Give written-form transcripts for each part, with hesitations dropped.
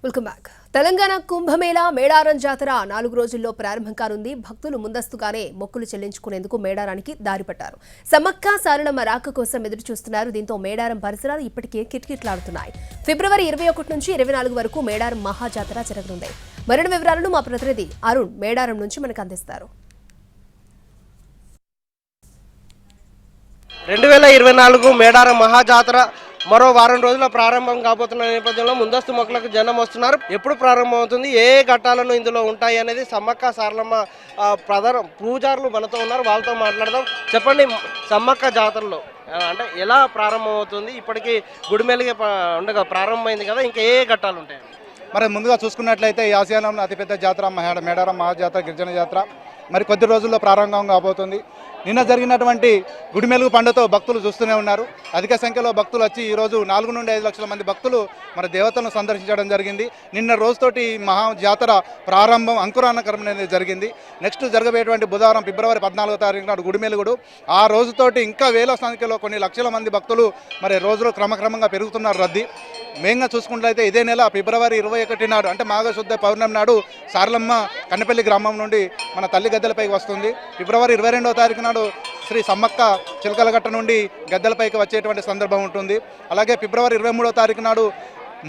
Welcome back. Telangana Kumbh Mela Medaram జాతర 4 రోజుల్లో ప్రారంభం కానుంది. భక్తులు ముందస్తుగానే మొక్కులు చెల్లించుకునేందుకు మేడారానికి దారిపట్టారు. సమ్మక్క సారలమ్మ రాక కోసం ఎదురు చూస్తున్నారు. దీంతో మేడారం పరిసరాలు ఇప్పటికే కిటకిటలాడుతున్నాయి. ఫిబ్రవరి 21 నుంచి 24 వరకు మేడారం మహాజాతర జరగనుంది. మరిన్ని వివరాలను మా ప్రతినిధి అరుణ్ మేడారం నుంచి మనకు అందిస్తారు. 2024 మేడారం మహాజాతర మరో వారం రోజుల ప్రారంభం కాబోతున్న నేపథ్యంలో ముందస్తు మొక్కలకు జనం వస్తున్నారు. ఎప్పుడు ప్రారంభం అవుతుంది, ఏ ఘట్టాలను ఇందులో ఉంటాయి అనేది సమ్మక్క సారలమ్మ ప్రధాన పూజారులు మనతో ఉన్నారు, వాళ్ళతో మాట్లాడదాం. చెప్పండి, సమ్మక్క జాతరలో అంటే ఎలా ప్రారంభం అవుతుంది? ఇప్పటికీ గుడిమెలిగే ఉండగా ప్రారంభమైంది కదా, ఇంకా ఏ ఘట్టాలు ఉంటాయి? మరి ముందుగా చూసుకున్నట్లయితే ఈ ఆసియాలోని అతిపెద్ద జాతర మేడారం మహాజాతర గిరిజన జాతర మరి కొద్ది రోజుల్లో ప్రారంభం కాబోతుంది. నిన్న జరిగినటువంటి గుడిమెలుగు పండుగతో భక్తులు చూస్తూనే ఉన్నారు. అధిక సంఖ్యలో భక్తులు వచ్చి ఈరోజు 4 నుండి 5 లక్షల మంది భక్తులు మరి దేవతలను సందర్శించడం జరిగింది. నిన్న రోజుతోటి మహా జాతర ప్రారంభం అంకురాన్నకరం అనేది జరిగింది. నెక్స్ట్ జరగబోయేటువంటి బుధవారం ఫిబ్రవరి 14వ తారీఖు నాడు గుడిమెలుగుడు. ఆ రోజుతోటి ఇంకా వేల సంఖ్యలో కొన్ని లక్షల మంది భక్తులు మరి రోజులు క్రమక్రమంగా పెరుగుతున్నారు రద్దీ. మెయిన్గా చూసుకున్నట్లయితే ఇదే నెల ఫిబ్రవరి 21 నాడు అంటే మాఘశుద్ధ పౌర్ణమి నాడు సారలమ్మ కన్నపల్లి గ్రామం నుండి మన తల్లి గద్దెలపైకి వస్తుంది. ఫిబ్రవరి 22వ తారీఖు నాడు శ్రీ సమ్మక్క చిలకలగట్ట నుండి గద్దెలపైకి వచ్చేటువంటి సందర్భం ఉంటుంది. అలాగే ఫిబ్రవరి 23వ తారీఖు నాడు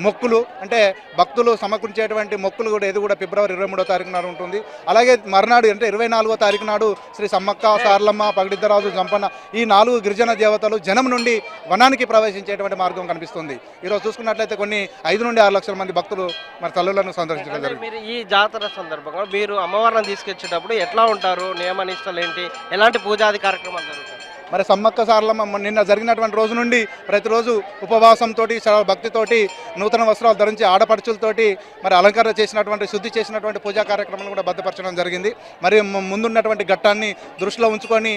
మొక్కులు అంటే భక్తులు సమకూర్చేటువంటి మొక్కులు కూడా ఇది కూడా ఫిబ్రవరి 23వ తారీఖు నాడు ఉంటుంది. అలాగే మర్నాడు అంటే 24వ తారీఖు నాడు శ్రీ సమ్మక్క సారలమ్మ పగిడిద్దరాజు జంపన్న ఈ 4 గిరిజన దేవతలు జనం నుండి వనానికి ప్రవేశించేటువంటి మార్గం కనిపిస్తుంది. ఈరోజు చూసుకున్నట్లయితే కొన్ని 5 నుండి 6 లక్షల మంది భక్తులు మరి తల్లులను సందర్శించడం జరిగింది. మీరు ఈ జాతర సందర్భంగా మీరు అమ్మవారిని తీసుకొచ్చేటప్పుడు ఎట్లా ఉంటారు, నియమ నిష్టలు ఏంటి, ఎలాంటి పూజాది కార్యక్రమాలు జరుగుతాయి? మరి సమ్మక్క సారలమ్మ నిన్న జరిగినటువంటి రోజు నుండి ప్రతిరోజు ఉపవాసంతో భక్తితోటి నూతన వస్త్రాలు ధరించి ఆడపడుచులతోటి మరి అలంకరణ చేసినటువంటి శుద్ధి చేసినటువంటి పూజా కార్యక్రమాలు కూడా భద్రపరచడం జరిగింది. మరి ముందున్నటువంటి ఘట్టాన్ని దృష్టిలో ఉంచుకొని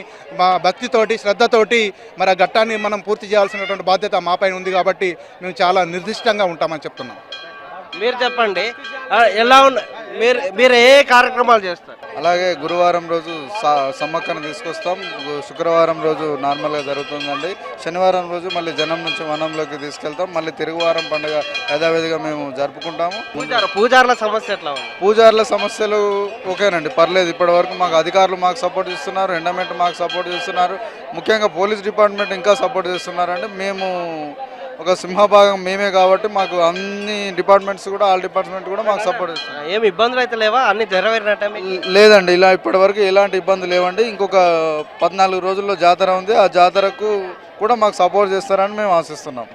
భక్తితోటి శ్రద్ధతోటి మరి ఆ ఘట్టాన్ని మనం పూర్తి చేయాల్సినటువంటి బాధ్యత మాపై ఉంది కాబట్టి మేము చాలా నిర్దిష్టంగా ఉంటామని చెప్తున్నాం. మీరు చెప్పండి, ఎలా మీరు ఏ కార్యక్రమాలు చేస్తారు? అలాగే గురువారం రోజు సమ్మక్కను తీసుకొస్తాం, శుక్రవారం రోజు నార్మల్గా జరుగుతుందండి, శనివారం రోజు మళ్ళీ జనం నుంచి వనంలోకి తీసుకెళ్తాం, మళ్ళీ తిరుగువారం పండుగ యథావిధిగా మేము జరుపుకుంటాము. పూజారుల సమస్య ఎట్లా ఉంది? పూజారుల సమస్యలు ఓకేనండి, పర్లేదు. ఇప్పటి వరకు మాకు అధికారులు మాకు సపోర్ట్ చేస్తున్నారు, ఎండమెంట్ మాకు సపోర్ట్ చేస్తున్నారు, ముఖ్యంగా పోలీస్ డిపార్ట్మెంట్ ఇంకా సపోర్ట్ చేస్తున్నారండి. మేము ఒక సింహభాగం మేమే కాబట్టి మాకు అన్ని డిపార్ట్మెంట్స్ కూడా ఆల్ డిపార్ట్మెంట్ కూడా మాకు సపోర్ట్ చేస్తున్నారు. ఏమి ఇబ్బందులు అయితే లేవా? అన్ని నెరవేరినట్టే లేదండి, ఇలా ఇప్పటి వరకు ఎలాంటి ఇబ్బంది లేవండి. ఇంకొక 14 రోజుల్లో జాతర ఉంది, ఆ జాతరకు కూడా మాకు సపోర్ట్ చేస్తారని మేము ఆశిస్తున్నాం.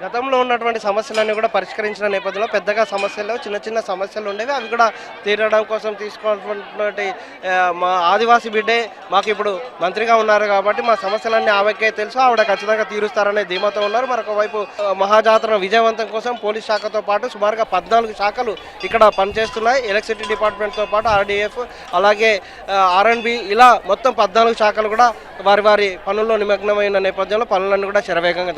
గతంలో ఉన్నటువంటి సమస్యలన్నీ కూడా పరిష్కరించిన నేపథ్యంలో పెద్దగా సమస్యలు లేవు, చిన్న చిన్న సమస్యలు ఉండేవి, అవి కూడా తీరడం కోసం తీసుకోవాల్సినటువంటి మా ఆదివాసీ బిడ్డే మాకు ఇప్పుడు మంత్రిగా ఉన్నారు కాబట్టి మా సమస్యలన్నీ ఆమెకే తెలుసు, ఆవిడ ఖచ్చితంగా తీరుస్తారనే ధీమాతో ఉన్నారు. మరొక వైపు మహాజాతర విజయవంతం కోసం పోలీస్ శాఖతో పాటు సుమారుగా 14 శాఖలు ఇక్కడ పనిచేస్తున్నాయి. ఎలక్ట్రిసిటీ డిపార్ట్మెంట్తో పాటు ఆర్డీఎఫ్ అలాగే R&B ఇలా మొత్తం 14 శాఖలు కూడా వారి వారి పనుల్లో నిమగ్నమైన నేపథ్యంలో పనులన్నీ కూడా శరవేగంగా